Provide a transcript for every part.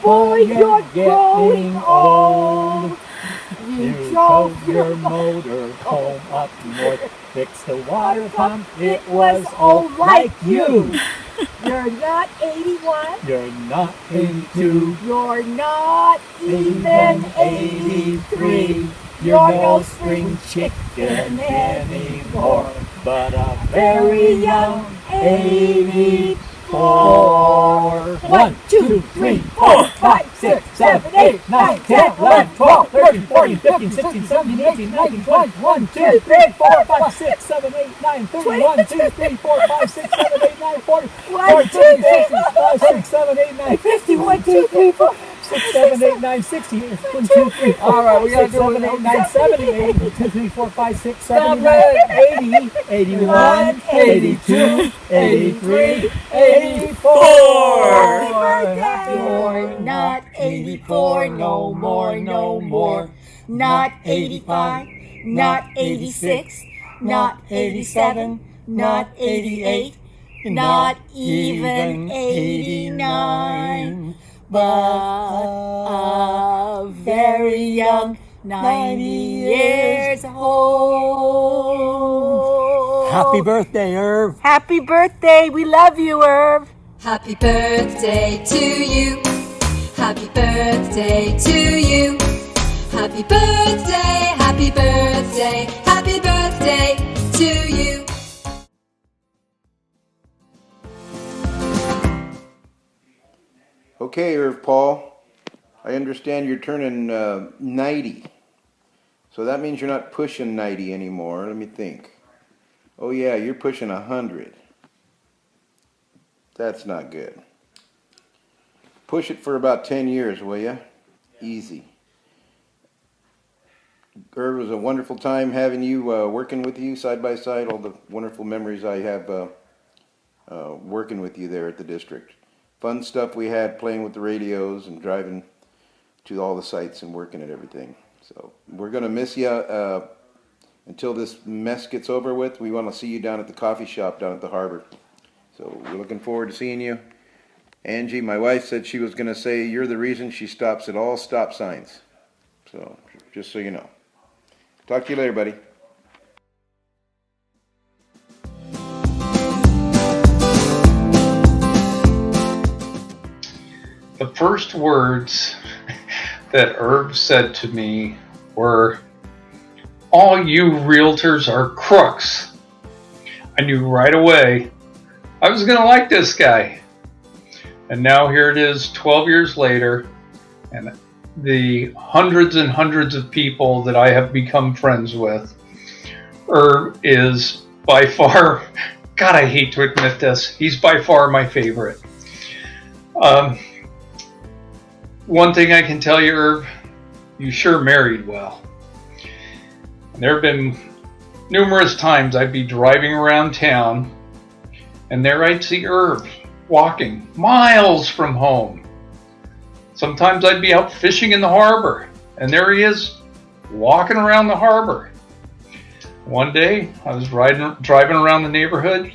boy, you're growing old. You drove your motor home up north, fixed the water pump, it was all like you. You're not 81. You're not 82. You're not even 83. You're no spring chicken anymore, but a very young 84. 1, 2, 3, 4, 5, 6, 7, 8, 9, 10, 11, 12, 13, 14, 15, 16, 17, 18, 19, 20. 1, 2, 3, 4, 5, 6, 7, 8, 9, 30. 1, 2, 3, 4, 5, 6, 7, 8, 9, 40. 4, 2, 3, 5, 6, 7, 8, 9, 50. 1, 2, 3, 4, 6, 7, 8, 9, 60. 1, 2, 3, 4, all right, we gotta 6, do 7, it. 8, 9, 70. 1, 2, 3, 4, 5, 6, 7, 8, 80, 81, 82, 83, 84. You're not 84 no more, no more. Not 85, not 86, not 87, not 88, not even 89, but a very young 90 years old. Happy birthday, Irv. Happy birthday. We love you, Irv. Happy birthday to you. Happy birthday to you. Happy birthday, happy birthday, happy birthday to you. Okay, Irv Paul, I understand you're turning 90. So that means you're not pushing 90 anymore. Let me think. Oh yeah, you're pushing 100. That's not good. Push it for about 10 years, will you? Easy. Irv, it was a wonderful time having you working with you side by side. All the wonderful memories I have working with you there at the district. Fun stuff we had playing with the radios and driving to all the sites and working at everything. So we're going to miss you until this mess gets over with. We want to see you down at the coffee shop down at the harbor. So we're looking forward to seeing you. Angie, my wife, said she was going to say you're the reason she stops at all stop signs. So just so you know. Talk to you later, buddy. The first words that Irv said to me were, "All you realtors are crooks." I knew right away I was going to like this guy. And now here it is 12 years later, and the hundreds and hundreds of people that I have become friends with, Irv is by far, God, I hate to admit this, he's by far my favorite. One thing I can tell you, Irv, you sure married well. There have been numerous times I'd be driving around town, and there I'd see Irv walking miles from home. Sometimes I'd be out fishing in the harbor, and there he is walking around the harbor. One day I was driving around the neighborhood,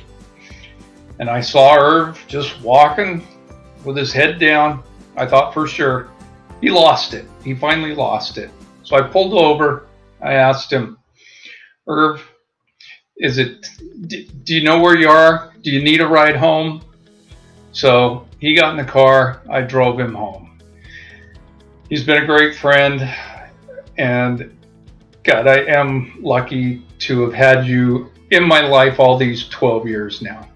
and I saw Irv just walking with his head down. I thought for sure he lost it. He finally lost it. So I pulled over. I asked him, "Irv, do you know where you are? Do you need a ride home?" So he got in the car. I drove him home. He's been a great friend, and God, I am lucky to have had you in my life all these 12 years now.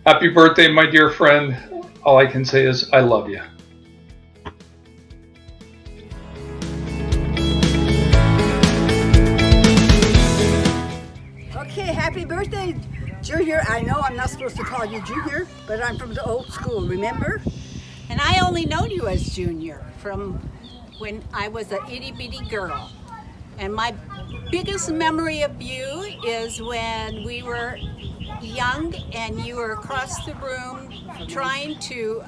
Happy birthday, my dear friend. All I can say is I love you. Okay, happy birthday, Junior. I know I'm not supposed to call you Junior, but I'm from the old school, remember? And I only known you as Junior from when I was a itty bitty girl. And my biggest memory of you is when we were young and you were across the room trying to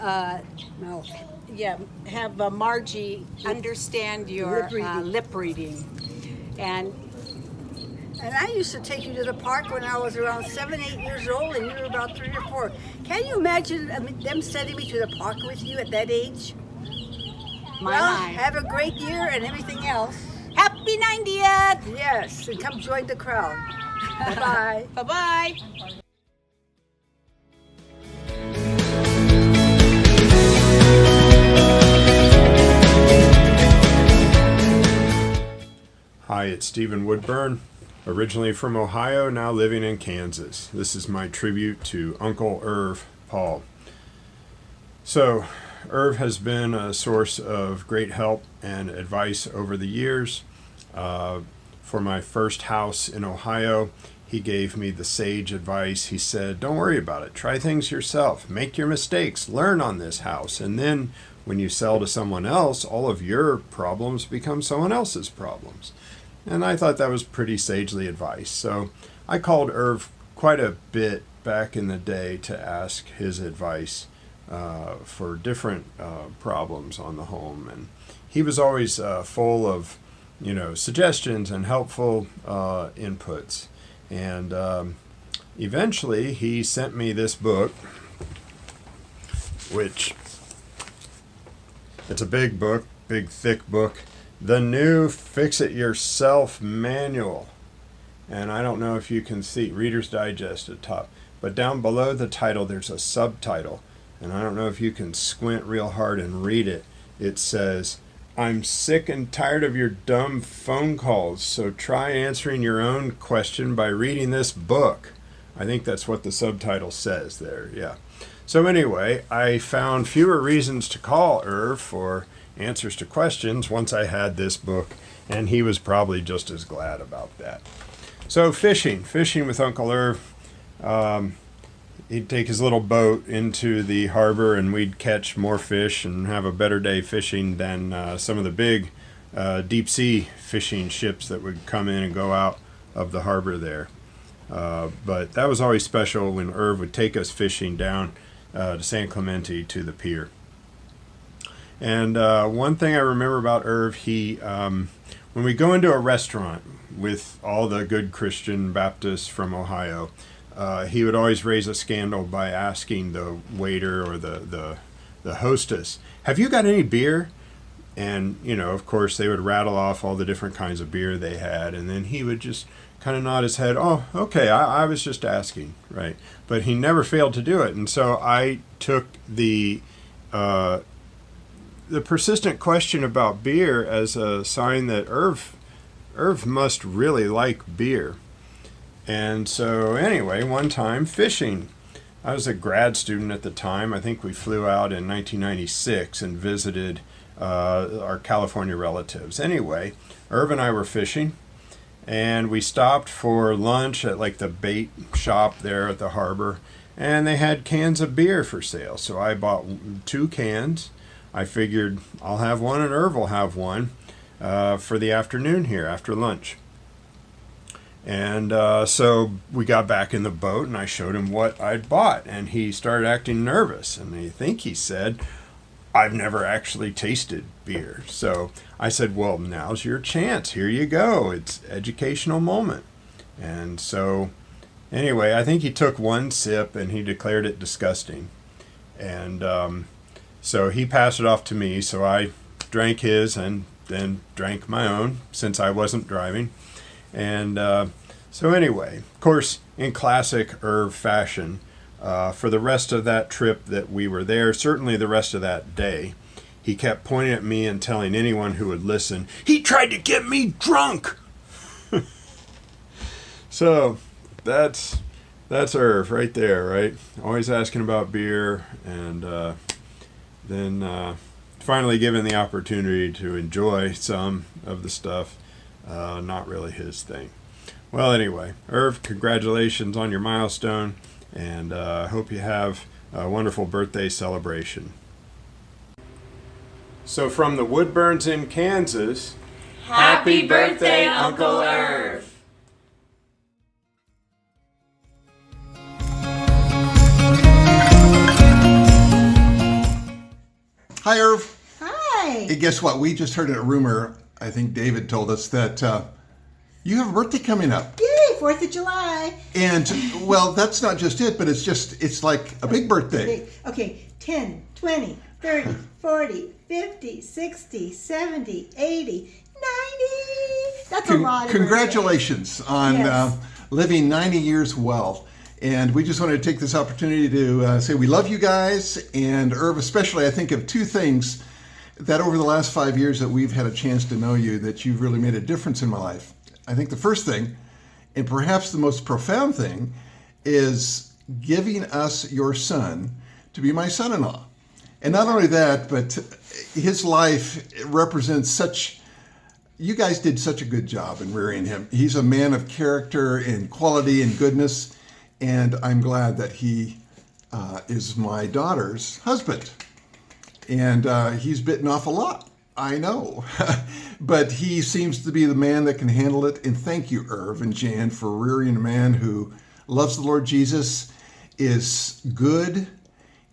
have Margie understand your lip reading. And I used to take you to the park when I was around 7, 8 years old, and you were about 3 or 4. Can you imagine them sending me to the park with you at that age? Well, have a great year and everything else. Happy 90th! Yes, and come join the crowd. Bye-bye. Bye-bye. Hi, it's Stephen Woodburn, originally from Ohio, now living in Kansas. This is my tribute to Uncle Irv Paul. So, Irv has been a source of great help and advice over the years. For my first house in Ohio, he gave me the sage advice. He said, don't worry about it. Try things yourself. Make your mistakes. Learn on this house. And then when you sell to someone else, all of your problems become someone else's problems. And I thought that was pretty sagely advice. So I called Irv quite a bit back in the day to ask his advice for different problems on the home. And he was always full of, suggestions and helpful inputs. And eventually he sent me this book, which it's a big book, big thick book, The New Fix It Yourself Manual. And I don't know if you can see Reader's Digest at the top, but down below the title there's a subtitle, and I don't know if you can squint real hard and read it. It says, I'm sick and tired of your dumb phone calls, so try answering your own question by reading this book. I think that's what the subtitle says there, yeah. So anyway, I found fewer reasons to call Irv for answers to questions once I had this book, and he was probably just as glad about that. So fishing with Uncle Irv. He'd take his little boat into the harbor and we'd catch more fish and have a better day fishing than some of the big deep sea fishing ships that would come in and go out of the harbor there. But that was always special when Irv would take us fishing down to San Clemente to the pier. And one thing I remember about Irv, when we go into a restaurant with all the good Christian Baptists from Ohio, he would always raise a scandal by asking the waiter or the hostess, have you got any beer? And, of course, they would rattle off all the different kinds of beer they had, and then he would just kind of nod his head, oh, okay, I was just asking, right? But he never failed to do it, and so I took the persistent question about beer as a sign that Irv must really like beer. And so anyway, one time fishing. I was a grad student at the time. I think we flew out in 1996 and visited our California relatives. Anyway, Irv and I were fishing, and we stopped for lunch at like the bait shop there at the harbor, and they had cans of beer for sale. So I bought 2 cans. I figured I'll have one and Irv will have one for the afternoon here after lunch. And so we got back in the boat and I showed him what I'd bought, and he started acting nervous, and I think he said, I've never actually tasted beer. So I said, well, now's your chance. Here you go. It's educational moment. And so anyway, I think he took one sip and he declared it disgusting. And so he passed it off to me, so I drank his and then drank my own since I wasn't driving. And so anyway, of course, in classic Irv fashion, for the rest of that trip that we were there, certainly the rest of that day, he kept pointing at me and telling anyone who would listen, he tried to get me drunk! So that's Irv right there, right? Always asking about beer, and then finally given the opportunity to enjoy some of the stuff, not really his thing. Well, anyway, Irv, congratulations on your milestone, and hope you have a wonderful birthday celebration. So from the Woodburns in Kansas, Happy birthday, Uncle Irv! Hi, Irv. Hi! Hey, guess what? We just heard a rumor. I think David told us that you have a birthday coming up. Yay, 4th of July! And, well, that's not just it, but it's like a big birthday. Okay, 10, 20, 30, 40, 50, 60, 70, 80, 90. That's a lot of Congratulations on Yes. living 90 years well. And we just wanted to take this opportunity to say we love you guys. And Irv, especially, I think of two things that over the last 5 years that we've had a chance to know you, that you've really made a difference in my life. I think the first thing, and perhaps the most profound thing, is giving us your son to be my son-in-law. And not only that, but his life represents such, you guys did such a good job in rearing him. He's a man of character and quality and goodness, and I'm glad that he is my daughter's husband. And he's bitten off a lot, I know. But he seems to be the man that can handle it. And thank you, Irv and Jan, for rearing a man who loves the Lord Jesus, is good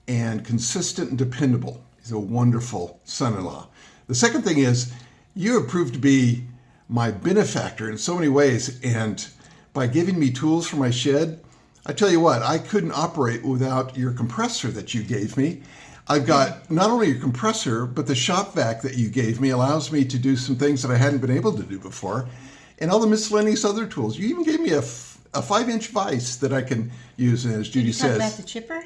and consistent and dependable. He's a wonderful son-in-law. The second thing is, you have proved to be my benefactor in so many ways. And by giving me tools for my shed, I tell you what, I couldn't operate without your compressor that you gave me. I've got not only your compressor, but the shop vac that you gave me allows me to do some things that I hadn't been able to do before. And all the miscellaneous other tools. You even gave me a 5-inch vise that I can use, and as Judy Talk about says. the chipper?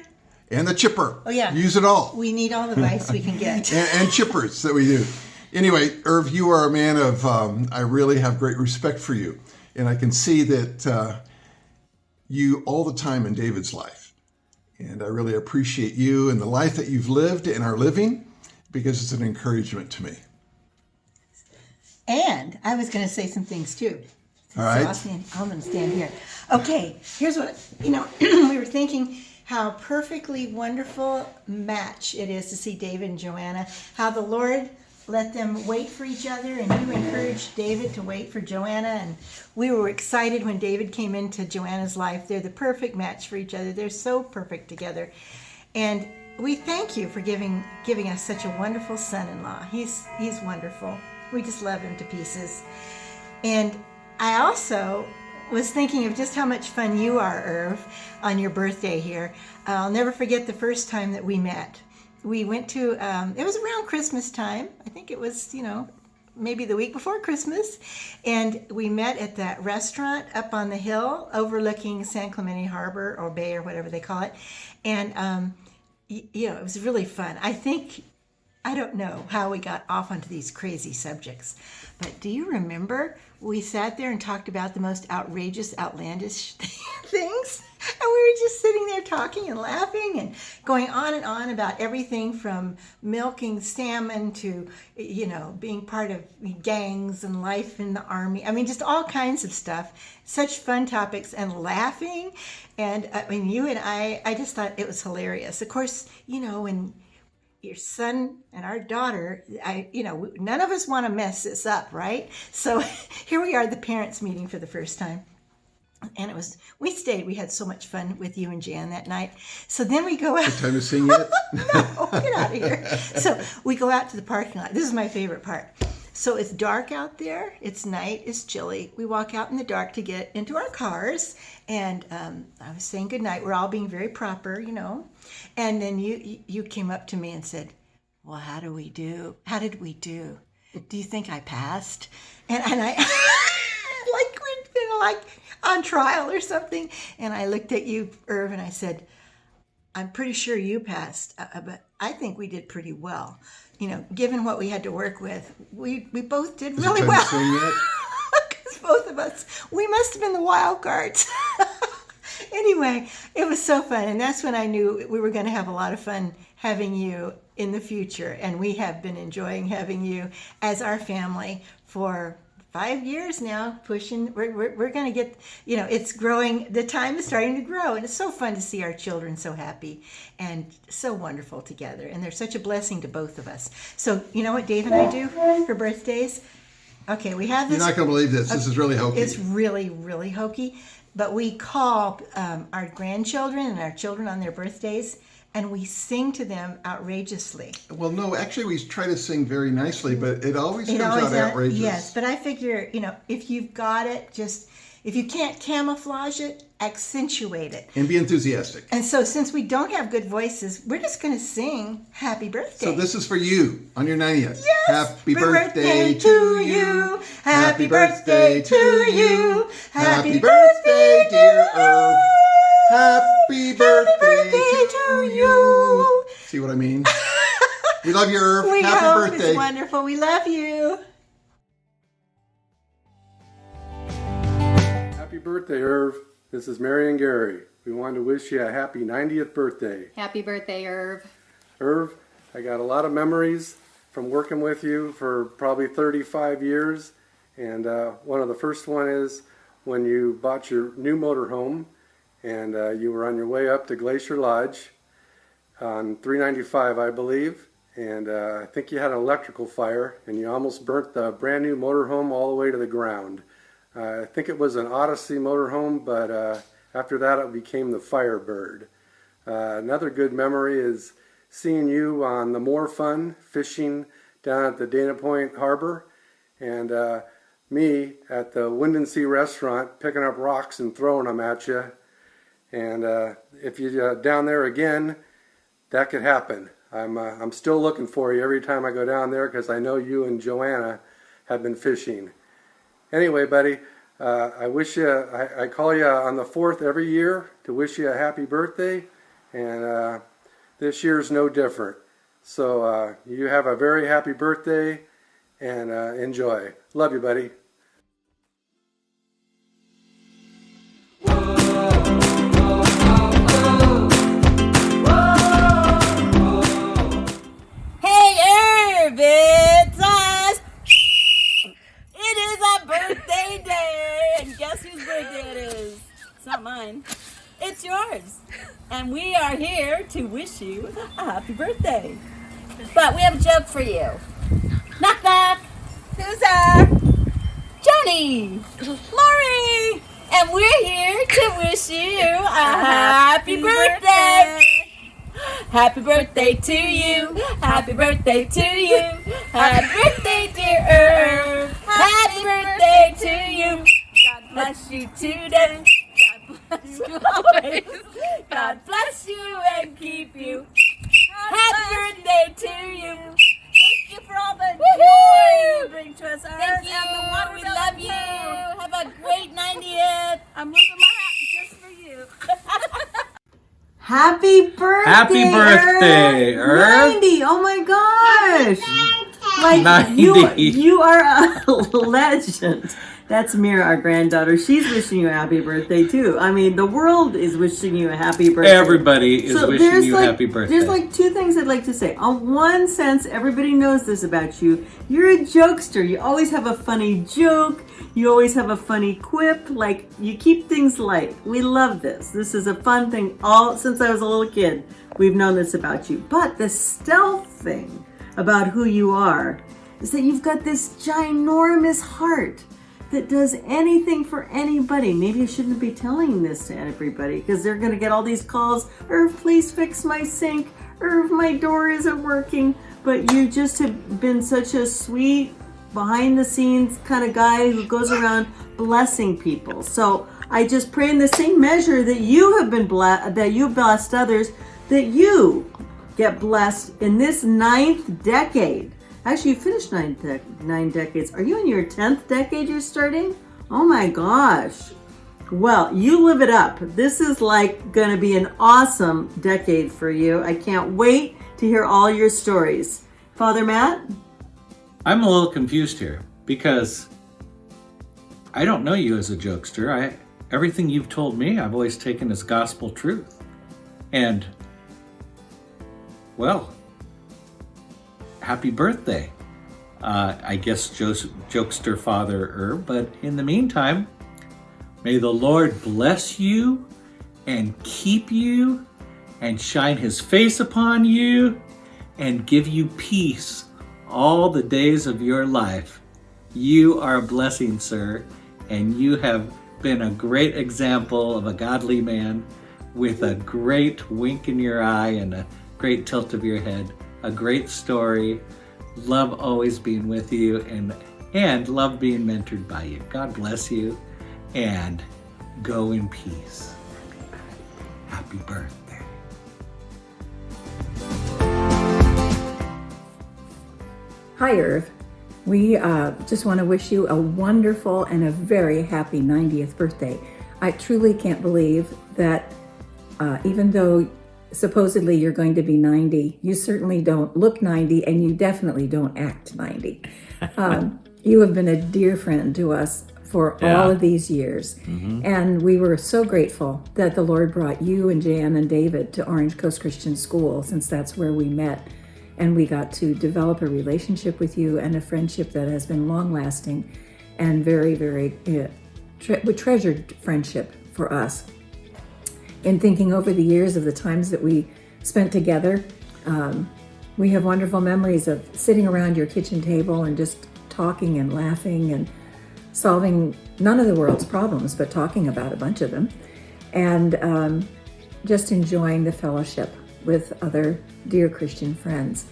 And the chipper. Oh, yeah. Use it all. We need all the advice we can get. and chippers that we do. Anyway, Irv, you are a man of, I really have great respect for you. And I can see that you all the time in David's life. And I really appreciate you and the life that you've lived and are living, because it's an encouragement to me. And I was going to say some things too. All right. So I'm going to stand here. Okay, here's what, we were thinking how perfectly wonderful match it is to see David and Joanna, how the Lord let them wait for each other, and you encouraged David to wait for Joanna, and we were excited when David came into Joanna's life. They're the perfect match for each other. They're so perfect together. And we thank you for giving us such a wonderful son-in-law. He's wonderful. We just love him to pieces. And I also was thinking of just how much fun you are, Irv, on your birthday here. I'll never forget the first time that we met. We went to, it was around Christmas time. I think it was, maybe the week before Christmas. And we met at that restaurant up on the hill overlooking San Clemente Harbor or Bay or whatever they call it. And, it was really fun. I don't know how we got off onto these crazy subjects, but do you remember we sat there and talked about the most outrageous, outlandish things? And we were just sitting there talking and laughing and going on and on about everything from milking salmon to, being part of gangs and life in the army. I mean, just all kinds of stuff. Such fun topics and laughing. And you and I just thought it was hilarious. Of course, when your son and our daughter, none of us want to mess this up, right? So here we are, the parents meeting for the first time. And we stayed. We had so much fun with you and Jan that night. So then we go out. Good time to sing yet? No, get out of here. So we go out to the parking lot. This is my favorite part. So it's dark out there. It's night. It's chilly. We walk out in the dark to get into our cars. And I was saying goodnight. We're all being very proper, And then you came up to me and said, well, how did we do? Do you think I passed? And I, like we'd been on trial or something. And I looked at you, Irv, and I said, I'm pretty sure you passed, but I think we did pretty well. Given what we had to work with, we both did really well. Because both of us, we must have been the wild cards. Anyway, it was so fun. And that's when I knew we were going to have a lot of fun having you in the future. And we have been enjoying having you as our family for 5 years now, pushing. We're going to get, it's growing. The time is starting to grow. And it's so fun to see our children so happy and so wonderful together. And they're such a blessing to both of us. So, you know what Dave and I do for birthdays? Okay, we have this. You're not going to believe this. This is really hokey. It's really, really hokey. But we call our grandchildren and our children on their birthdays, and we sing to them outrageously. Well, no, actually we try to sing very nicely, but it always comes out outrageous. Yes, but I figure, if you've got it, just If you can't camouflage it, accentuate it. And be enthusiastic. And so since we don't have good voices, we're just going to sing happy birthday. So this is for you on your 90th. Yes. Happy birthday to you. Happy birthday to you. Happy birthday, dear Irv. Happy birthday to you. See what I mean? We love you, Irv. We Happy hope birthday. it's wonderful. We love you. Happy birthday, Irv. This is Mary and Gary. We wanted to wish you a happy 90th birthday. Happy birthday, Irv. Irv, I got a lot of memories from working with you for probably 35 years. And one of the first one is when you bought your new motorhome and you were on your way up to Glacier Lodge on 395, I believe. And I think you had an electrical fire and you almost burnt the brand new motorhome all the way to the ground. I think it was an Odyssey motorhome, but after that it became the Firebird. Another good memory is seeing you on the More Fun fishing down at the Dana Point Harbor, and me at the Wind and Sea restaurant picking up rocks and throwing them at you. And if you're down there again, that could happen. I'm still looking for you every time I go down there because I know you and Joanna have been fishing. Anyway, buddy, I wish you, I call you on the 4th every year to wish you a happy birthday, and this year's no different. So you have a very happy birthday, and enjoy. Love you, buddy. Hey, Irv, it's us. It is our birthday day, and guess whose birthday it is? It's not mine. It's yours. And we are here to wish you a happy birthday. But we have a joke for you. Knock, knock. Who's there? Johnny. Lori. And we're here to wish you a happy birthday. Happy birthday to you. Happy birthday to you. Happy birthday, dear Irv. Happy birthday to you. God bless you today. God bless you always. God bless you and keep you. Happy birthday to you. Thank you for all the joy you bring to us, Irv. Thank you. And the watermelon. We love you. Have a great 90th. I'm moving my hat just for you. Happy birthday! Happy birthday, Irv. 90! Oh my gosh! Like 90. you are a legend. That's Mira, our granddaughter. She's wishing you a happy birthday too. I mean, the world is wishing you a happy birthday. Everybody is wishing you a happy birthday. There's like two things I'd like to say. On one sense, everybody knows this about you. You're a jokester. You always have a funny joke. You always have a funny quip. Like, you keep things light. We love this. This is a fun thing. All since I was a little kid, we've known this about you. But the stealth thing about who you are is that you've got this ginormous heart that does anything for anybody. Maybe I shouldn't be telling this to everybody because they're going to get all these calls. Irv, please fix my sink. Irv, my door isn't working. But you just have been such a sweet, behind the scenes kind of guy who goes around blessing people. So I just pray in the same measure that you have been blessed, that you've blessed others, that you get blessed in this 9th decade. Actually, you finished 9 decades. Are you in your 10th decade you're starting? Oh my gosh. Well, you live it up. This is like going to be an awesome decade for you. I can't wait to hear all your stories. Father Matt? I'm a little confused here because I don't know you as a jokester. Everything you've told me, I've always taken as gospel truth. And, well, happy birthday. I guess jokester Father Irv, but in the meantime, may the Lord bless you and keep you and shine his face upon you and give you peace all the days of your life. You are a blessing, sir, and you have been a great example of a godly man with a great wink in your eye and a great tilt of your head, a great story. Love always being with you and love being mentored by you. God bless you. and go in peace. Happy birthday. Hi, Irv. We just want to wish you a wonderful and a very happy 90th birthday. I truly can't believe that even though supposedly you're going to be 90, you certainly don't look 90 and you definitely don't act 90. You have been a dear friend to us for all of these years. And we were so grateful that the Lord brought you and Jan and David to Orange Coast Christian School, since that's where we met. And we got to develop a relationship with you and a friendship that has been long lasting and very, very treasured friendship for us. In thinking over the years of the times that we spent together, we have wonderful memories of sitting around your kitchen table and just talking and laughing and solving none of the world's problems, but talking about a bunch of them, and just enjoying the fellowship with other dear Christian friends.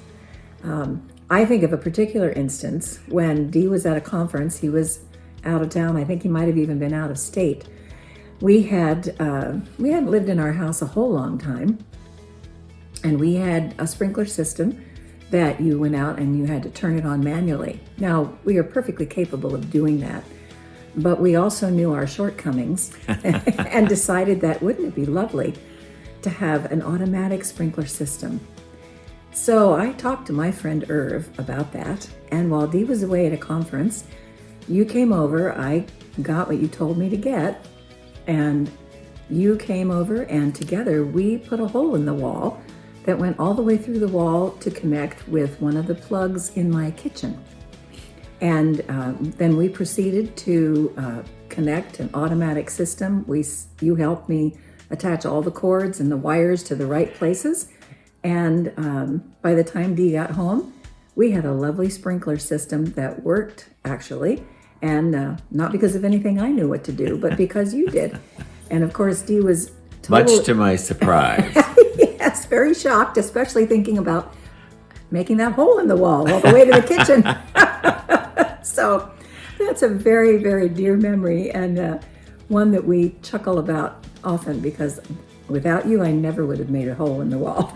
I think of a particular instance when Dee was at a conference. He was out of town. I think he might have even been out of state. We hadn't lived in our house a whole long time, and we had a sprinkler system that you went out and you had to turn it on manually. Now, we are perfectly capable of doing that, but we also knew our shortcomings and decided that wouldn't it be lovely to have an automatic sprinkler system. So I talked to my friend Irv about that, and while Dee was away at a conference, you came over. I got what you told me to get, and you came over, and together we put a hole in the wall that went all the way through the wall to connect with one of the plugs in my kitchen. And then we proceeded to connect an automatic system. You helped me attach all the cords and the wires to the right places. And by the time Dee got home, we had a lovely sprinkler system that worked, actually. And not because of anything I knew what to do, but because you did. And of course, Dee was much to my surprise. Yes, very shocked, especially thinking about making that hole in the wall all the way to the kitchen. So that's a very, very dear memory, and one that we chuckle about often, because without you, I never would have made a hole in the wall.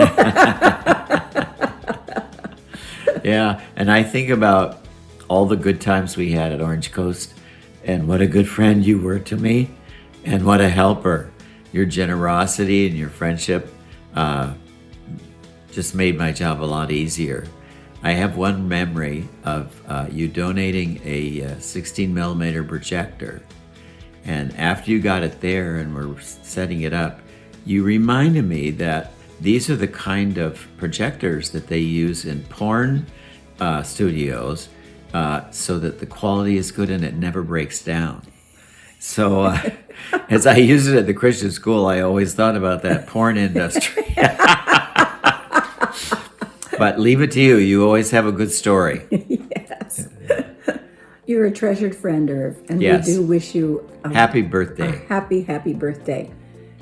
Yeah, and I think about all the good times we had at Orange Coast, and what a good friend you were to me, and what a helper. Your generosity and your friendship just made my job a lot easier. I have one memory of you donating a 16 millimeter projector, and after you got it there and were setting it up, you reminded me that these are the kind of projectors that they use in porn studios, so that the quality is good and it never breaks down. So as I use it at the Christian school, I always thought about that porn industry. But leave it to you. You always have a good story. Yes. You're a treasured friend, Irv, and Yes. we do wish you Happy birthday. a happy, happy birthday.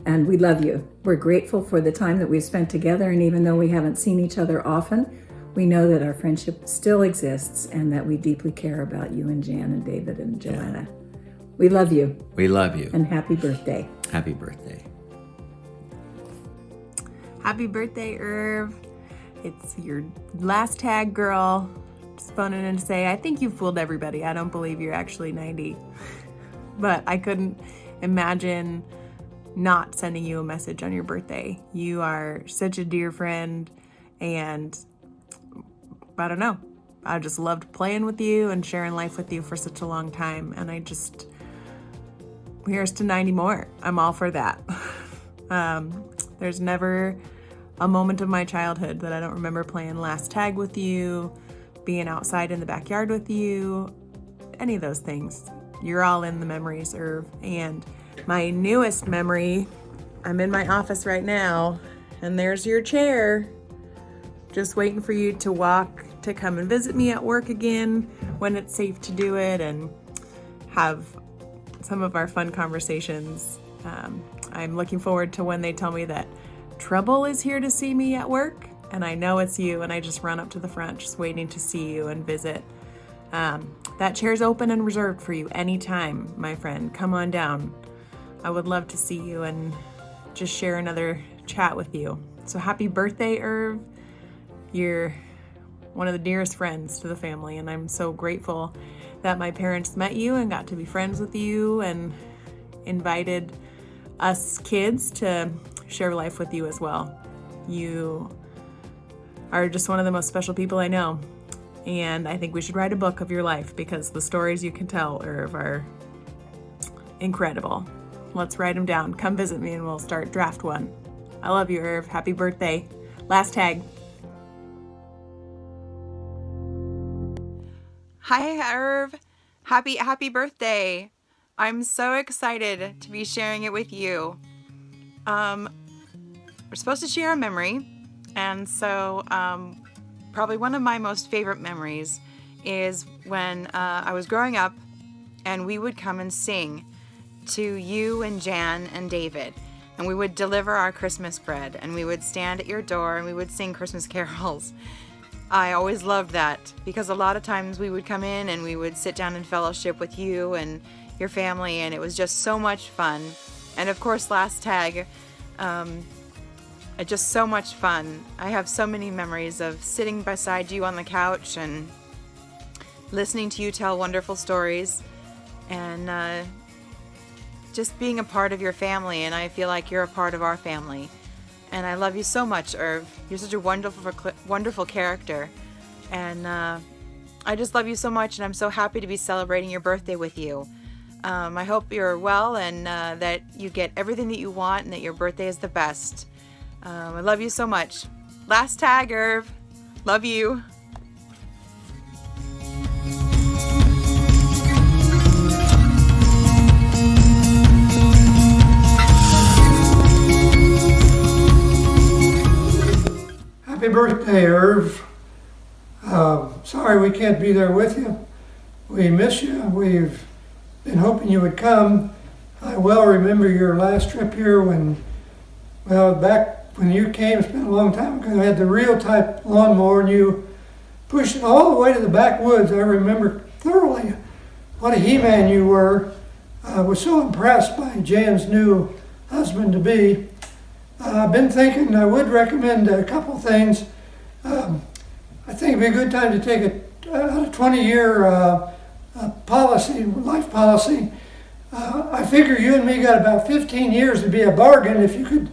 And we love you. We're grateful for the time that we've spent together, and even though we haven't seen each other often, we know that our friendship still exists and that we deeply care about you and Jan and David and Joanna. We love you. We love you. And happy birthday. Happy birthday. Happy birthday, Irv. It's your last tag, girl. Just phoning in to say, I think you fooled everybody. I don't believe you're actually 90. But I couldn't imagine not sending you a message on your birthday. You are such a dear friend, and I don't know. I just loved playing with you and sharing life with you for such a long time. And here's to 90 more. I'm all for that. There's never a moment of my childhood that I don't remember playing last tag with you, being outside in the backyard with you, any of those things. You're all in the memories, Irv. And my newest memory, I'm in my office right now, and there's your chair, just waiting for you to come and visit me at work again when it's safe to do it, and have some of our fun conversations. I'm looking forward to when they tell me that trouble is here to see me at work, and I know it's you, and I just run up to the front just waiting to see you and visit. that chair's open and reserved for you anytime, my friend. Come on down. I would love to see you and just share another chat with you. So happy birthday, Irv. You're one of the dearest friends to the family, and I'm so grateful that my parents met you and got to be friends with you and invited us kids to share life with you as well. You are just one of the most special people I know, and I think we should write a book of your life because the stories you can tell, Irv, are incredible. Let's write them down. Come visit me and we'll start draft one. I love you, Irv. Happy birthday. Last tag. Hi, Irv. Happy birthday. I'm so excited to be sharing it with you. We're supposed to share a memory, and so probably one of my most favorite memories is when I was growing up and we would come and sing to you and Jan and David, and we would deliver our Christmas bread, and we would stand at your door and we would sing Christmas carols. I always loved that because a lot of times we would come in and we would sit down in fellowship with you and your family, and it was just so much fun. And of course, last tag, just so much fun. I have so many memories of sitting beside you on the couch and listening to you tell wonderful stories and just being a part of your family, and I feel like you're a part of our family. And I love you so much, Irv. You're such a wonderful character. And I just love you so much, and I'm so happy to be celebrating your birthday with you. I hope you're well and that you get everything that you want and that your birthday is the best. I love you so much. Last tag, Irv. Love you. Happy birthday, Irv. Sorry we can't be there with you. We miss you. We've been hoping you would come. I well remember your last trip here back when you came, it's been a long time ago, I had the real type lawnmower and you pushed it all the way to the backwoods. I remember thoroughly what a he-man you were. I was so impressed by Jan's new husband-to-be. I've been thinking I would recommend a couple things. I think it'd be a good time to take a 20-year life policy. I figure you and me got about 15 years to be a bargain if you could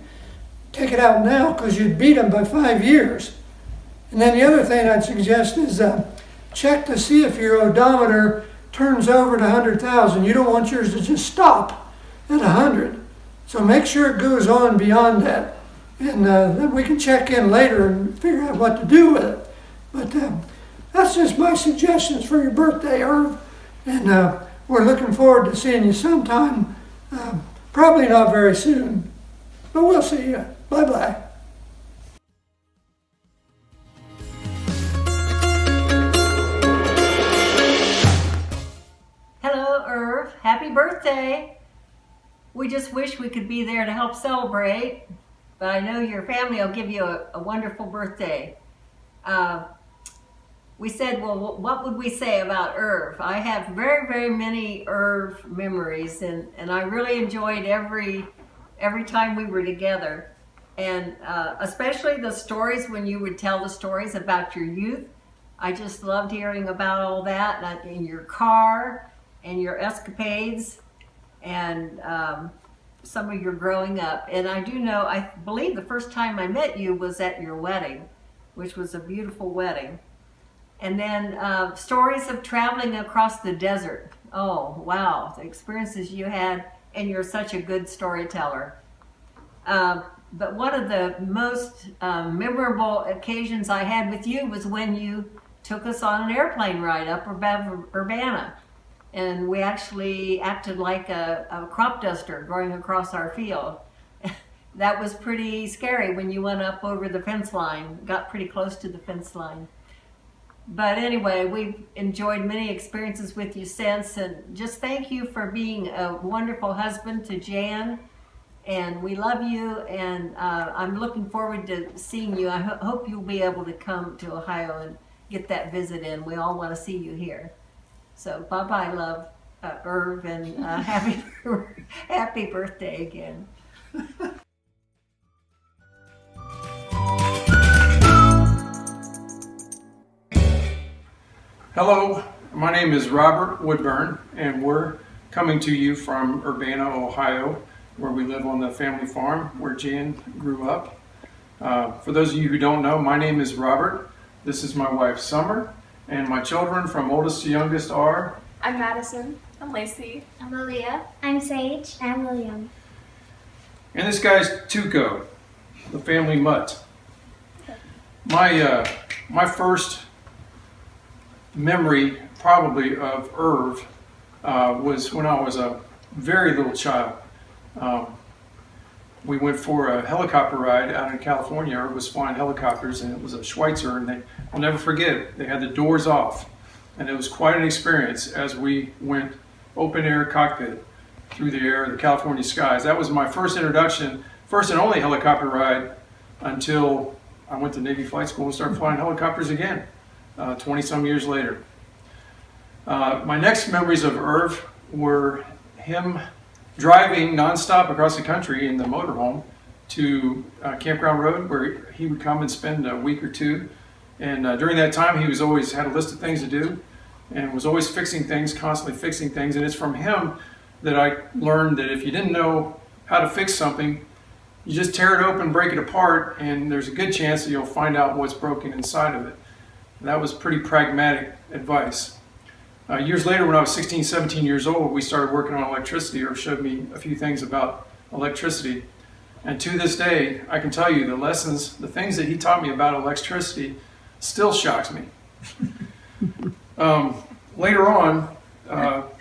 take it out now, because you'd beat them by 5 years. And then the other thing I'd suggest is check to see if your odometer turns over to 100,000. You don't want yours to just stop at 100. So make sure it goes on beyond that. And then we can check in later and figure out what to do with it. But that's just my suggestions for your birthday, Irv. And we're looking forward to seeing you sometime. Probably not very soon, but we'll see you. Bye-bye. Hello, Irv. Happy birthday. We just wish we could be there to help celebrate, but I know your family will give you a wonderful birthday. We said, well, what would we say about Irv? I have very, very many Irv memories, and I really enjoyed every time we were together. And especially the stories when you would tell the stories about your youth. I just loved hearing about all that in your car and your escapades and some of your growing up. And I do know, I believe the first time I met you was at your wedding, which was a beautiful wedding. And then stories of traveling across the desert. Oh, wow, the experiences you had, and you're such a good storyteller. But one of the most memorable occasions I had with you was when you took us on an airplane ride up Urbana. And we actually acted like a crop duster going across our field. That was pretty scary when you went up over the fence line, got pretty close to the fence line. But anyway, we've enjoyed many experiences with you since, and just thank you for being a wonderful husband to Jan. And we love you, and I'm looking forward to seeing you. I hope you'll be able to come to Ohio and get that visit in. We all want to see you here. So bye-bye, love, Irv, and happy birthday again. Hello, my name is Robert Woodburn, and we're coming to you from Urbana, Ohio, where we live on the family farm where Jan grew up. For those of you who don't know, my name is Robert. This is my wife, Summer, and my children from oldest to youngest are... I'm Madison. I'm Lacey. I'm Aaliyah. I'm Sage. I'm William. And this guy's Tuco, the family mutt. My first memory probably of Irv was when I was a very little child. We went for a helicopter ride out in California. Irv was flying helicopters, and it was a Schweitzer, and I'll never forget it. They had the doors off, and it was quite an experience as we went open air cockpit through the air, the California skies. That was my first introduction, first and only helicopter ride until I went to Navy Flight School and started flying helicopters again. 20-some years later. My next memories of Irv were him driving nonstop across the country in the motorhome to Campground Road, where he would come and spend a week or two. And during that time, he was always had a list of things to do and was always fixing things, constantly fixing things. And it's from him that I learned that if you didn't know how to fix something, you just tear it open, break it apart, and there's a good chance that you'll find out what's broken inside of it. That was pretty pragmatic advice. Years later, when I was 16, 17 years old, we started working on electricity, or showed me a few things about electricity. And to this day, I can tell you the things that he taught me about electricity still shocks me. Later on,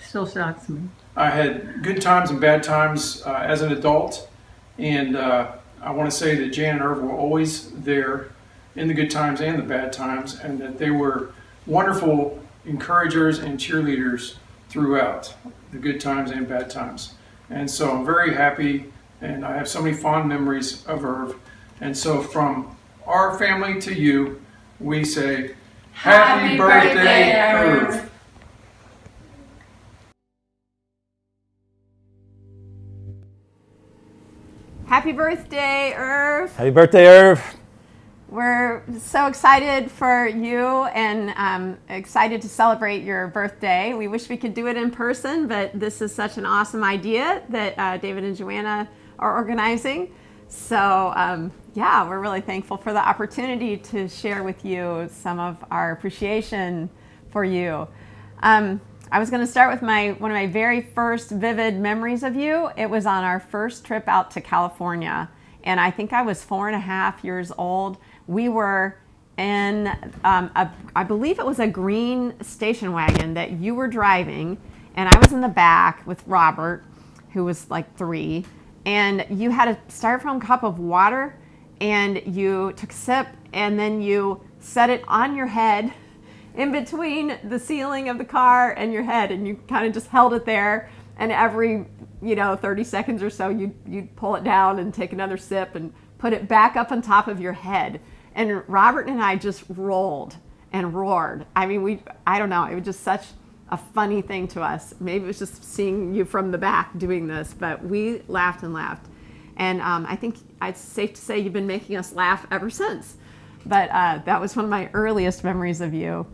still shocks me. I had good times and bad times as an adult. And I want to say that Jan and Irv were always there in the good times and the bad times, and that they were wonderful encouragers and cheerleaders throughout the good times and bad times. And so I'm very happy, and I have so many fond memories of Irv. And so from our family to you, we say, Happy birthday, Irv. Happy birthday, Irv. Happy birthday, Irv. We're so excited for you and excited to celebrate your birthday. We wish we could do it in person, but this is such an awesome idea that David and Joanna are organizing. So yeah, we're really thankful for the opportunity to share with you some of our appreciation for you. I was going to start with one of my very first vivid memories of you. It was on our first trip out to California, and I think I was 4.5 years old. We were in, I believe it was a green station wagon that you were driving, and I was in the back with Robert, who was like 3, and you had a styrofoam cup of water, and you took a sip, and then you set it on your head in between the ceiling of the car and your head, and you kind of just held it there, and every 30 seconds or so you'd pull it down and take another sip and put it back up on top of your head. And Robert and I just rolled and roared. I mean, I don't know, it was just such a funny thing to us. Maybe it was just seeing you from the back doing this, but we laughed and laughed. And I think it's safe to say you've been making us laugh ever since. But that was one of my earliest memories of you.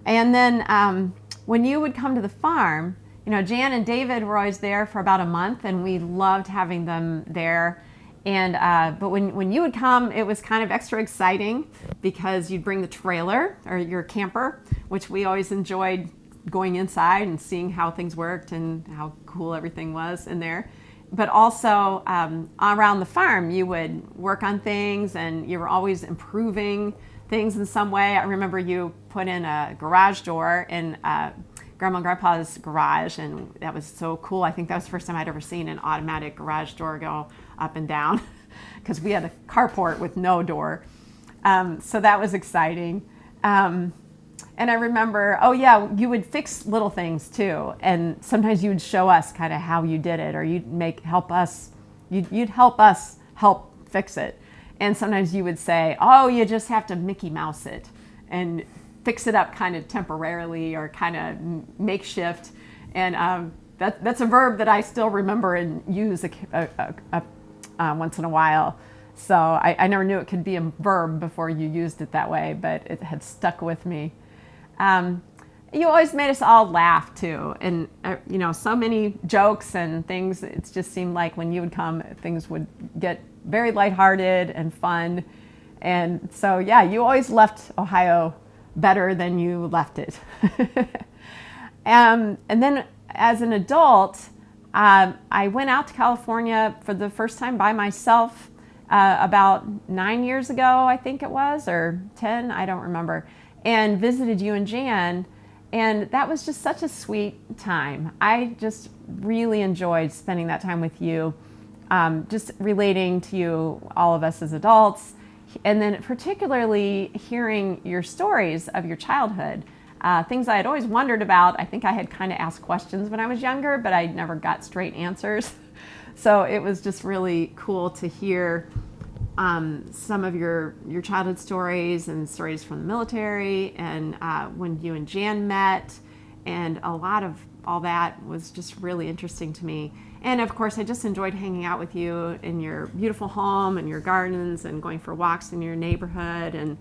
And then when you would come to the farm, Jan and David were always there for about a month, and we loved having them there. And but when you would come, it was kind of extra exciting because you'd bring the trailer or your camper, which we always enjoyed going inside and seeing how things worked and how cool everything was in there. But also around the farm, you would work on things, and you were always improving things in some way. I remember you put in a garage door in Grandma and Grandpa's garage, and that was so cool. I think that was the first time I'd ever seen an automatic garage door go up and down because we had a carport with no door. So that was exciting. And I remember, you would fix little things too. And sometimes you would show us kind of how you did it, or you'd help us help fix it. And sometimes you would say, you just have to Mickey Mouse it. And fix it up kind of temporarily or kind of makeshift. And that's a verb that I still remember and use once in a while. So I never knew it could be a verb before you used it that way, but it had stuck with me. You always made us all laugh too, and so many jokes and things. It just seemed like when you would come, things would get very lighthearted and fun. And so, yeah, you always left Ohio better than you left it. And then as an adult, I went out to California for the first time by myself about 9 years ago, I think it was, or 10, I don't remember, and visited you and Jan. And that was just such a sweet time. I just really enjoyed spending that time with you, just relating to you, all of us as adults, and then particularly hearing your stories of your childhood, things I had always wondered about. I think I had kind of asked questions when I was younger, but I never got straight answers. So it was just really cool to hear some of your childhood stories and stories from the military, and when you and Jan met, and a lot of all that was just really interesting to me. And of course, I just enjoyed hanging out with you in your beautiful home and your gardens, and going for walks in your neighborhood, and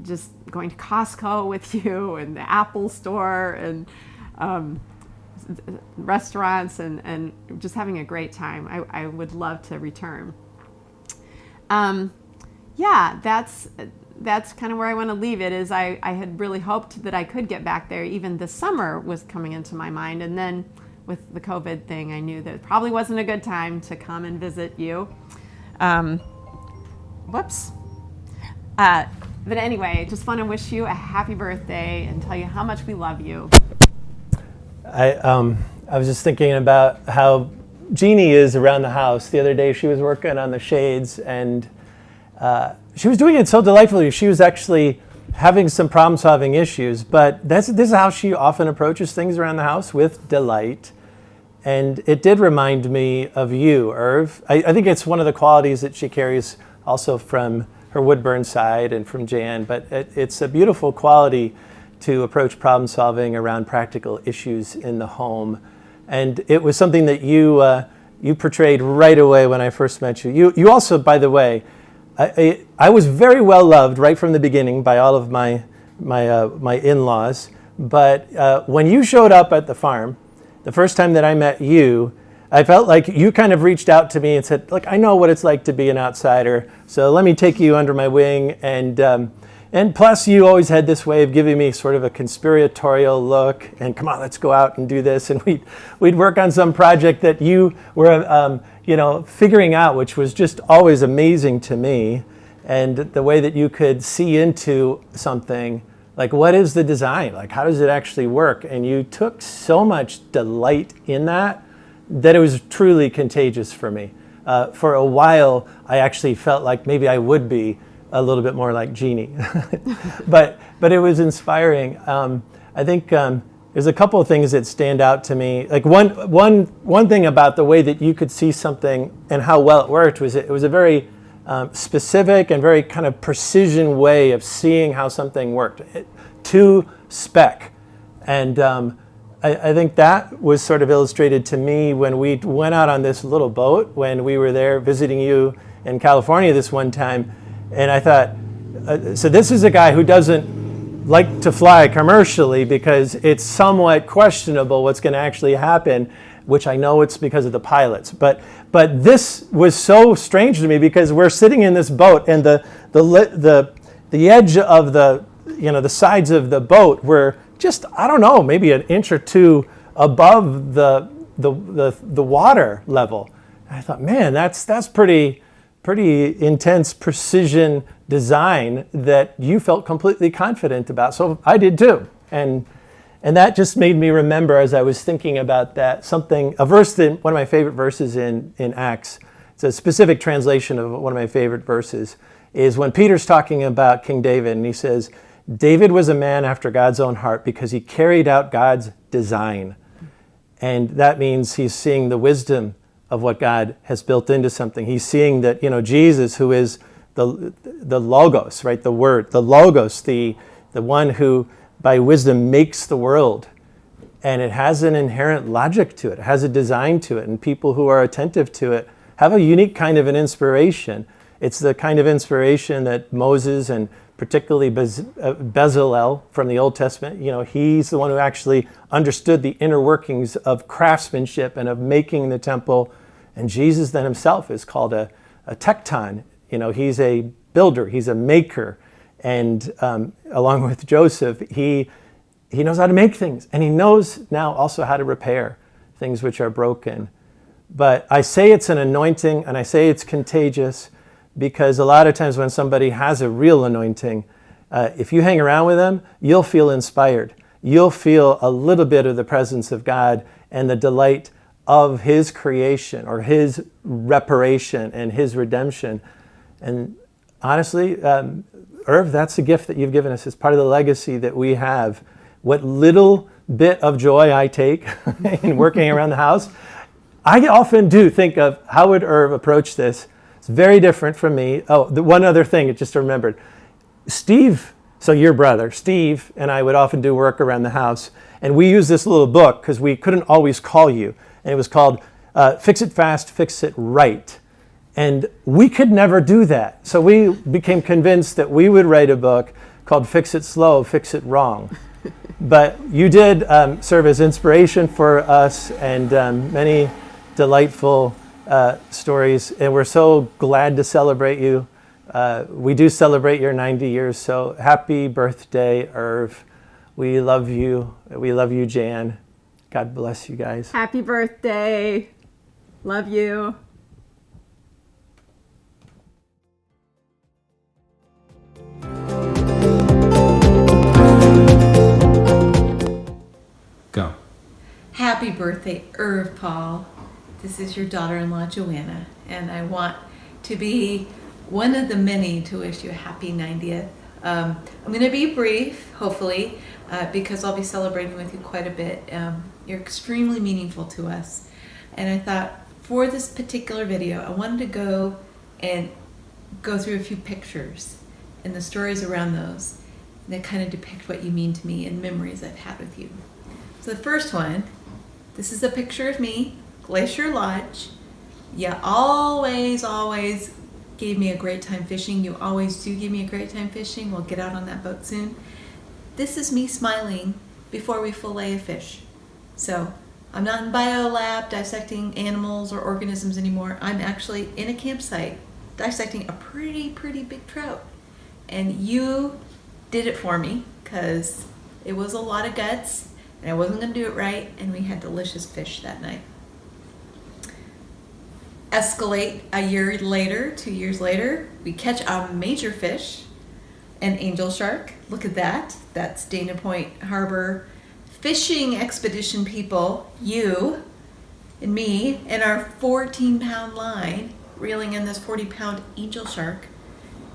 just going to Costco with you, and the Apple store, and restaurants, and just having a great time. I would love to return. Yeah, that's kind of where I want to leave it. Is I had really hoped that I could get back there. Even this summer was coming into my mind, and then with the COVID thing, I knew that it probably wasn't a good time to come and visit you. Whoops. But anyway, just want to wish you a happy birthday and tell you how much we love you. I was just thinking about how Jeannie is around the house. The other day she was working on the shades, and she was doing it so delightfully. She was actually having some problem-solving issues, but this is how she often approaches things around the house, with delight. And it did remind me of you, Irv. I think it's one of the qualities that she carries also from her Woodburn side and from Jan, but it's a beautiful quality to approach problem solving around practical issues in the home. And it was something that you portrayed right away when I first met you. You also, by the way, I was very well loved right from the beginning by all of my in-laws. But when you showed up at the farm, the first time that I met you, I felt like you kind of reached out to me and said, look, I know what it's like to be an outsider, so let me take you under my wing. And plus, you always had this way of giving me sort of a conspiratorial look, and come on, let's go out and do this. And we'd work on some project that you were figuring out, which was just always amazing to me. And the way that you could see into something, like what is the design? Like how does it actually work? And you took so much delight in that it was truly contagious for me. For a while, I actually felt like maybe I would be a little bit more like Jeannie. but it was inspiring. I think there's a couple of things that stand out to me. Like one thing about the way that you could see something and how well it worked was it was a very specific and very kind of precision way of seeing how something worked to spec. And I think that was sort of illustrated to me when we went out on this little boat when we were there visiting you in California this one time. And I thought, so this is a guy who doesn't like to fly commercially because it's somewhat questionable what's going to actually happen, which I know it's because of the pilots. But this was so strange to me because we're sitting in this boat, and the edge of the sides of the boat were just, I don't know, maybe an inch or two above the water level. And I thought, man, that's pretty intense precision design that you felt completely confident about. So I did too. And that just made me remember, as I was thinking about that, a verse that one of my favorite verses in Acts, it's a specific translation of one of my favorite verses, is when Peter's talking about King David, and he says, David was a man after God's own heart because he carried out God's design. And that means he's seeing the wisdom of what God has built into something. He's seeing that, Jesus, who is the Logos, right? The Word, the Logos, the the one who by wisdom makes the world. And it has an inherent logic to it. It has a design to it. And people who are attentive to it have a unique kind of an inspiration. It's the kind of inspiration that Moses and particularly Bezalel from the Old Testament, he's the one who actually understood the inner workings of craftsmanship and of making the temple. And Jesus then himself is called a tecton. He's a builder, he's a maker. And along with Joseph, he knows how to make things. And he knows now also how to repair things which are broken. But I say it's an anointing and I say it's contagious because a lot of times when somebody has a real anointing, if you hang around with them, you'll feel inspired. You'll feel a little bit of the presence of God and the delight of his creation or his reparation and his redemption. And honestly, Irv, that's the gift that you've given us. It's part of the legacy that we have. What little bit of joy I take in working around the house, I often do think of how would Irv approach this. It's very different from me. Oh, the one other thing I just remembered. Steve, so your brother, Steve, and I would often do work around the house. And we used this little book because we couldn't always call you. And it was called Fix It Fast, Fix It Right. And we could never do that. So we became convinced that we would write a book called Fix It Slow, Fix It Wrong. But you did serve as inspiration for us and many delightful stories. And we're so glad to celebrate you. We do celebrate your 90 years. So happy birthday, Irv. We love you. We love you, Jan. God bless you guys. Happy birthday. Love you. Go. Happy birthday, Irv Paul. This is your daughter-in-law, Joanna, and I want to be one of the many to wish you a happy 90th. I'm going to be brief, hopefully, because I'll be celebrating with you quite a bit. You're extremely meaningful to us. And I thought for this particular video, I wanted to go through a few pictures and the stories around those that kind of depict what you mean to me and memories I've had with you. So the first one, this is a picture of me, Glacier Lodge. You always gave me a great time fishing. You always do give me a great time fishing. We'll get out on that boat soon. This is me smiling before we fillet a fish. So I'm not in biolab dissecting animals or organisms anymore. I'm actually in a campsite dissecting a pretty big trout. And you did it for me because it was a lot of guts and I wasn't going to do it right, and we had delicious fish that night. Escalate a year later, 2 years later, we catch a major fish, an angel shark. Look at that. That's Dana Point Harbor fishing expedition people, you and me, and our 14-pound line, reeling in this 40-pound angel shark.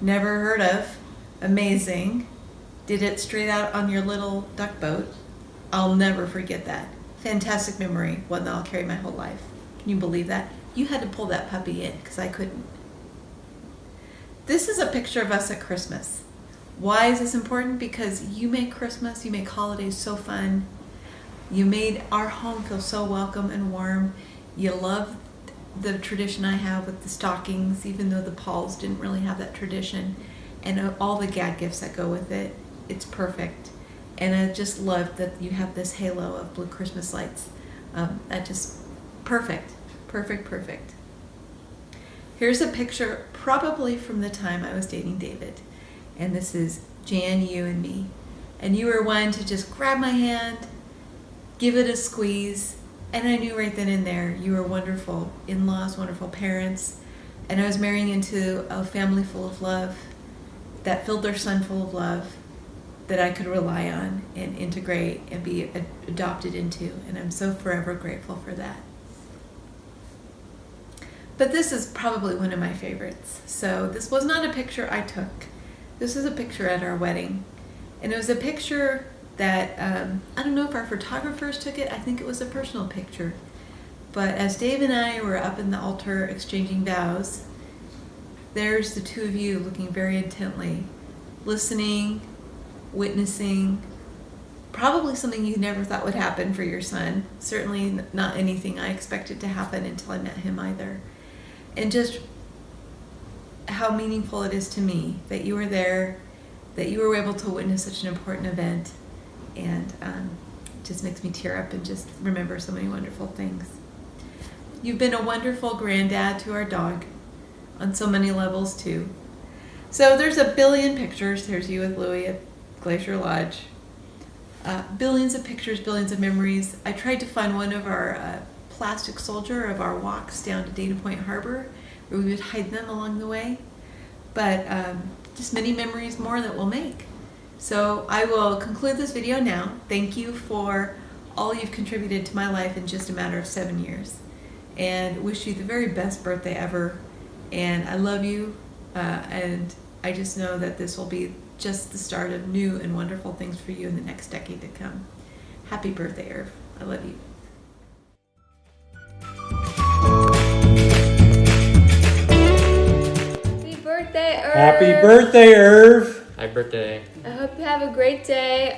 Never heard of. Amazing. Did it straight out on your little duck boat. I'll never forget that. Fantastic memory, one that I'll carry my whole life. Can you believe that? You had to pull that puppy in because I couldn't. This is a picture of us at Christmas. Why is this important? Because you make Christmas, you make holidays so fun. You made our home feel so welcome and warm. You love the tradition I have with the stockings, even though the Pauls didn't really have that tradition. And all the gag gifts that go with it. It's perfect. And I just love that you have this halo of blue Christmas lights. That just perfect. Here's a picture probably from the time I was dating David. And this is Jan, you, and me. And you were one to just grab my hand, give it a squeeze, and I knew right then and there you were wonderful in-laws, wonderful parents. And I was marrying into a family full of love that filled their son full of love that I could rely on and integrate and be adopted into. And I'm so forever grateful for that. But this is probably one of my favorites. So this was not a picture I took. This is a picture at our wedding. And it was a picture that, I don't know if our photographers took it. I think it was a personal picture. But as Dave and I were up in the altar exchanging vows, there's the two of you looking very intently, listening, witnessing probably something you never thought would happen for your son. Certainly not anything I expected to happen until I met him either. And just how meaningful it is to me that you were there, that you were able to witness such an important event, and just makes me tear up and just remember so many wonderful things. You've been a wonderful granddad to our dog on so many levels too. So there's a billion pictures. There's you with Louie at Glacier Lodge. Billions of pictures, billions of memories. I tried to find one of our plastic soldier of our walks down to Dana Point Harbor, where we would hide them along the way. But just many memories more that we'll make. So I will conclude this video now. Thank you for all you've contributed to my life in just a matter of 7 years. And wish you the very best birthday ever. And I love you. And I just know that this will be just the start of new and wonderful things for you in the next decade to come. Happy birthday, Irv. I love you. Happy birthday, Irv. Happy birthday, Irv. Happy birthday. I hope you have a great day.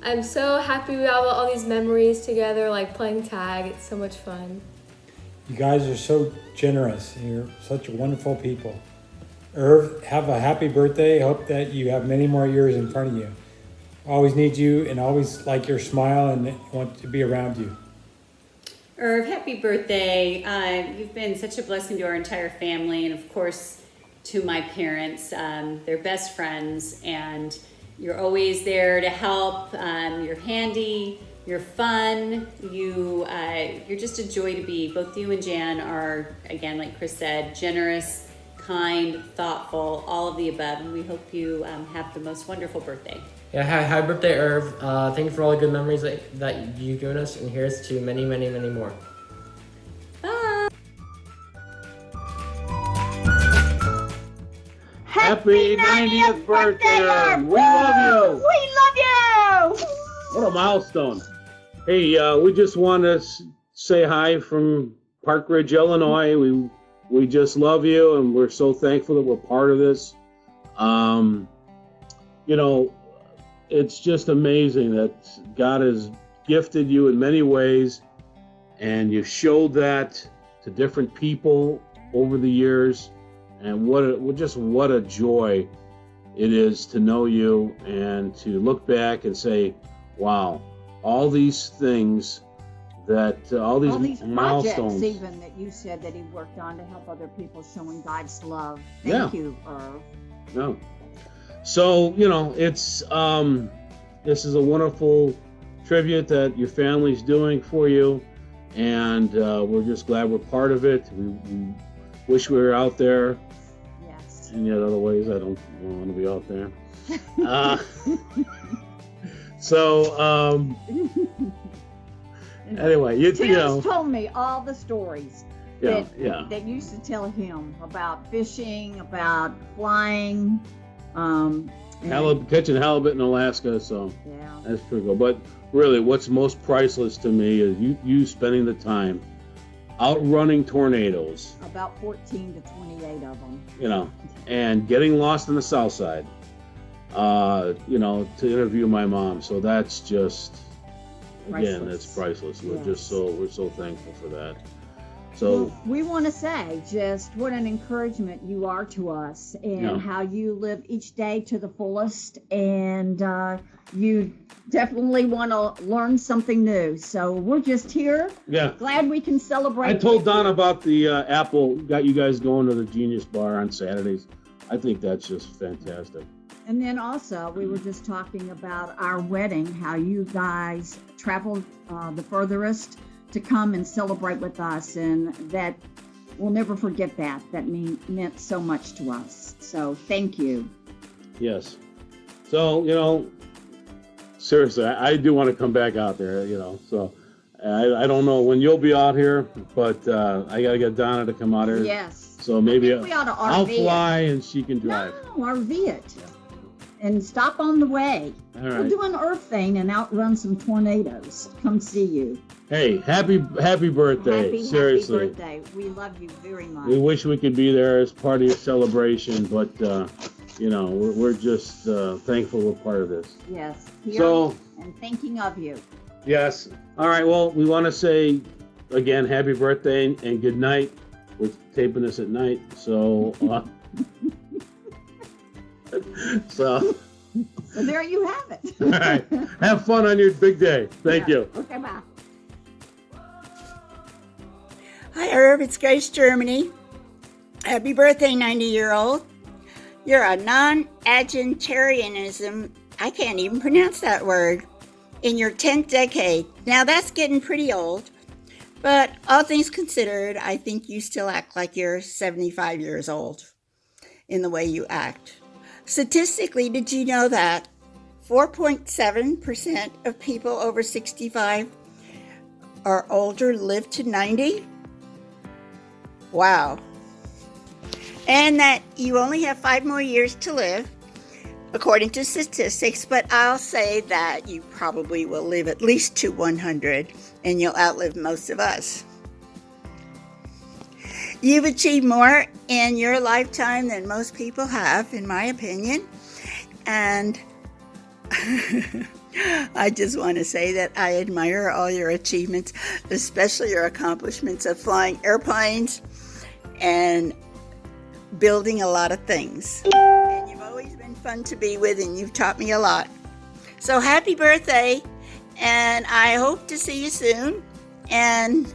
I'm so happy we have all these memories together, like playing tag. It's so much fun. You guys are so generous. You're such wonderful people. Irv, have a happy birthday. Hope that you have many more years in front of you. Always need you and always like your smile and want to be around you. Irv, happy birthday. You've been such a blessing to our entire family and of course to my parents. They're best friends and you're always there to help. You're handy, you're fun, you're just a joy to be. Both you and Jan are, again, like Chris said, generous, kind, thoughtful, all of the above, and we hope you have the most wonderful birthday. Yeah, happy birthday, Irv. Thank you for all the good memories that you've given us, and here's to many, many, many more. Bye! Happy 90th birthday, Irv! We love you! We love you! What a milestone. Hey, we just want to say hi from Park Ridge, Illinois. We just love you, and we're so thankful that we're part of this. You know, it's just amazing that God has gifted you in many ways, and you showed that to different people over the years. And what a joy it is to know you and to look back and say, wow, all these things that all these milestones. Projects even that you said that he worked on to help other people, showing God's love. Yeah. Thank you, Irv. No. So, you know, it's this is a wonderful tribute that your family's doing for you, and we're just glad we're part of it. We wish we were out there. Yes. And yet other ways I don't want to be out there. Anyway, you know. Tim's told me all the stories Yeah, that you used to tell him about fishing, about flying, catching halibut in Alaska, so yeah. that's pretty cool. But really, what's most priceless to me is you spending the time outrunning tornadoes, about 14 to 28 of them. you know, and getting lost in the South Side, you know, to interview my mom. So that's just, again, Priceless. that's priceless. We're Yes. just we're so thankful for that. So Well, we want to say just what an encouragement you are to us, and Yeah. how you live each day to the fullest, and you definitely want to learn something new. So we're just here. yeah. Glad we can celebrate. I told with Don you. about the Apple, got you guys going to the Genius Bar on Saturdays. I think that's just fantastic. And then also, we were just talking about our wedding, how you guys traveled the furthest to come and celebrate with us, and that we'll never forget that. That meant so much to us. So thank you. Yes. So, you know, seriously, I do want to come back out there, you know. So I don't know when you'll be out here, but I got to get Donna to come out here. Yes. So maybe I think we ought to I'll RV it. fly and she can drive. No, RV it. And stop on the way. All We'll right. do an Earth thing and outrun some tornadoes. Come see you. Hey, happy birthday. Happy Seriously. birthday. We love you very much. We wish we could be there as part of your celebration, but we're just thankful we're part of this. Yes. So, and thinking of you. yes. All right. Well, we want to say again, happy birthday and good night. We're taping this at night, so So there you have it. all right. Have fun on your big day. Thank you. Okay, bye. Hi, Irv. It's Grace, Germany. Happy birthday, 90-year-old. You're a non-agentarianism, I can't even pronounce that word, in your 10th decade. Now, that's getting pretty old. But all things considered, I think you still act like you're 75 years old in the way you act. Statistically, did you know that 4.7% of people over 65 or older live to 90? Wow. And that you only have 5 more years to live, according to statistics, but I'll say that you probably will live at least to 100, and you'll outlive most of us. You've achieved more in your lifetime than most people have, in my opinion, and I just want to say that I admire all your achievements, especially your accomplishments of flying airplanes and building a lot of things. And you've always been fun to be with, and you've taught me a lot. So happy birthday, and I hope to see you soon. And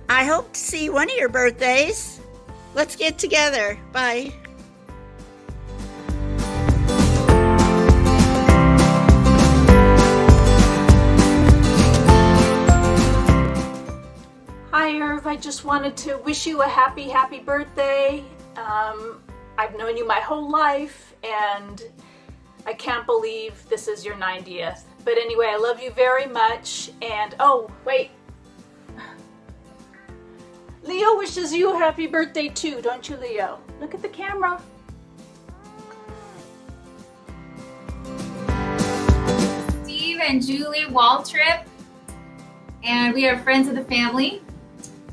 I hope to see one of your birthdays. Let's get together. Bye. Hi, Irv. I just wanted to wish you a happy birthday. I've known you my whole life, and I can't believe this is your 90th. But anyway, I love you very much. And oh, wait. Leo wishes you a happy birthday too, don't you, Leo? Look at the camera. Steve and Julie Waltrip, and we are friends of the family.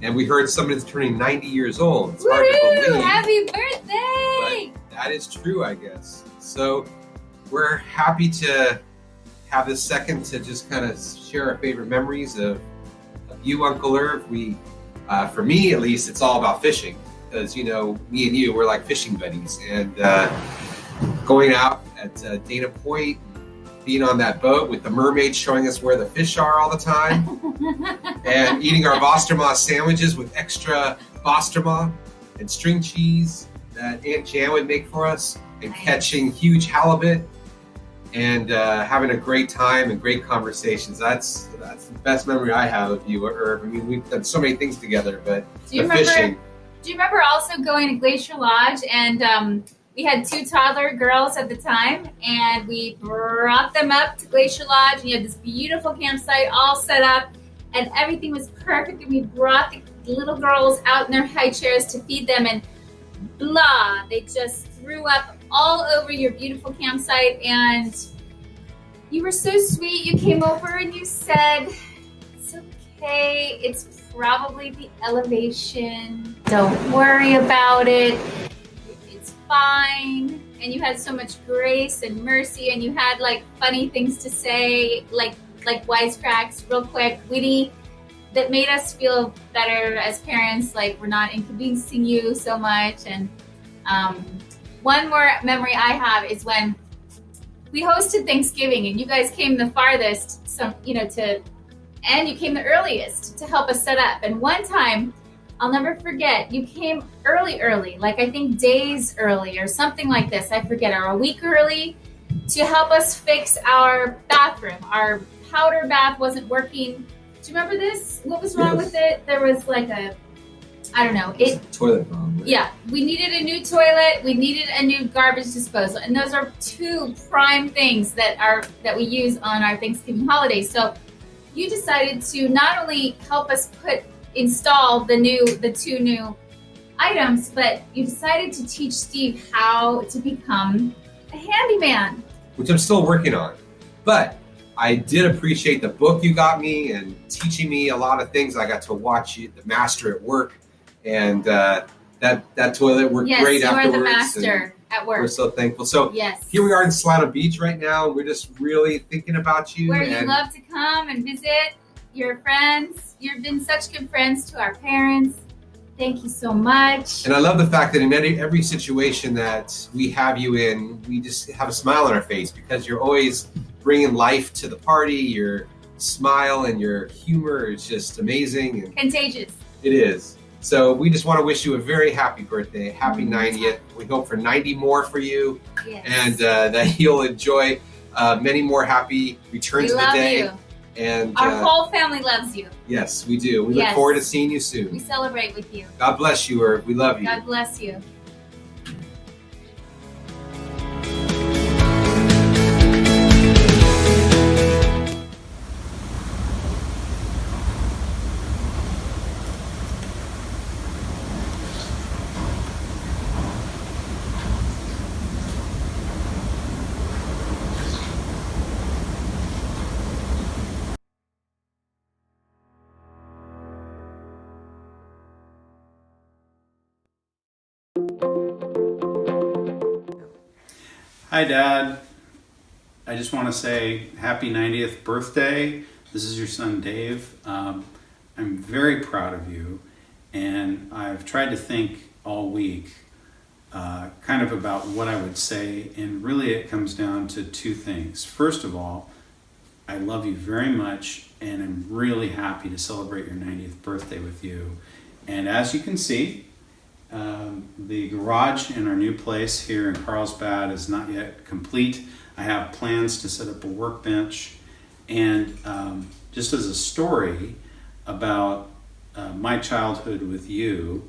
And we heard somebody's turning 90 years old. It's hard to believe. Happy birthday! But that is true, I guess. So we're happy to have this second to just kind of share our favorite memories of you, Uncle Irv. We, for me at least, it's all about fishing. Because, me and you, we're like fishing buddies. And going out at Dana Point, being on that boat with the mermaids showing us where the fish are all the time, and eating our Vosterma sandwiches with extra Vosterma and string cheese that Aunt Jan would make for us, and catching huge halibut, and having a great time and great conversations. That's the best memory I have of you, Irv. I mean, we've done so many things together, but fishing. Do you remember also going to Glacier Lodge, and we had 2 toddler girls at the time, and we brought them up to Glacier Lodge, and you had this beautiful campsite all set up, and everything was perfect, and we brought the little girls out in their high chairs to feed them, and blah, they just threw up all over your beautiful campsite. And you were so sweet. You came over and you said, "It's okay, it's probably the elevation, don't worry about it, it's fine." And you had so much grace and mercy, and you had like funny things to say, like wisecracks, real quick, witty, that made us feel better as parents, like we're not inconveniencing you so much. And one more memory I have is when we hosted Thanksgiving, and you guys came the farthest, and you came the earliest to help us set up. And one time, I'll never forget, you came early, like I think days early or something like this, I forget, or a week early, to help us fix our bathroom. Our powder bath wasn't working. Do you remember this? What was wrong with it? There was like toilet problem. Right? Yeah, we needed a new toilet. We needed a new garbage disposal, and those are 2 prime things that we use on our Thanksgiving holiday. So you decided to not only help us install the 2 new items, but you decided to teach Steve how to become a handyman. Which I'm still working on. But I did appreciate the book you got me and teaching me a lot of things. I got to watch you, the master at work, and that toilet worked great afterwards. Yes, you are the master At work. We're so thankful. So yes. Here we are in Solano Beach right now. We're just really thinking about you. Where you love to come and visit your friends. You've been such good friends to our parents. Thank you so much. And I love the fact that in every situation that we have you in, we just have a smile on our face because you're always bringing life to the party. Your smile and your humor is just amazing. And contagious. It is. So we just want to wish you a very happy birthday, happy 90th. We hope for 90 more for you, yes. And that you'll enjoy many more happy returns of the day. We love you. And our whole family loves you. Yes, we do. We look forward to seeing you soon. We celebrate with you. God bless you, Irv. We love you. God bless you. Hi, Dad. I just want to say happy 90th birthday. This is your son, Dave. I'm very proud of you, and I've tried to think all week kind of about what I would say, and really it comes down to two things. First of all, I love you very much, and I'm really happy to celebrate your 90th birthday with you. And as you can see, the garage in our new place here in Carlsbad is not yet complete. I have plans to set up a workbench, and just as a story about my childhood with you,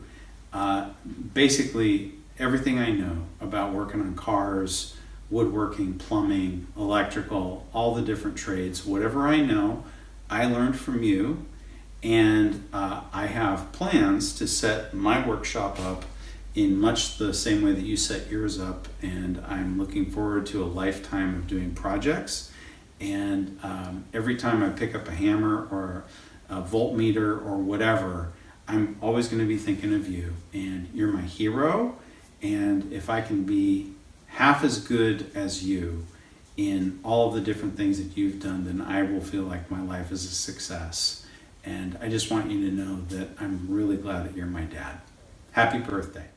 basically everything I know about working on cars, woodworking, plumbing, electrical, all the different trades, whatever I know, I learned from you. And I have plans to set my workshop up in much the same way that you set yours up, and I'm looking forward to a lifetime of doing projects. And every time I pick up a hammer or a voltmeter or whatever, I'm always going to be thinking of you, and you're my hero. And if I can be half as good as you in all of the different things that you've done, then I will feel like my life is a success. And I just want you to know that I'm really glad that you're my dad. Happy birthday.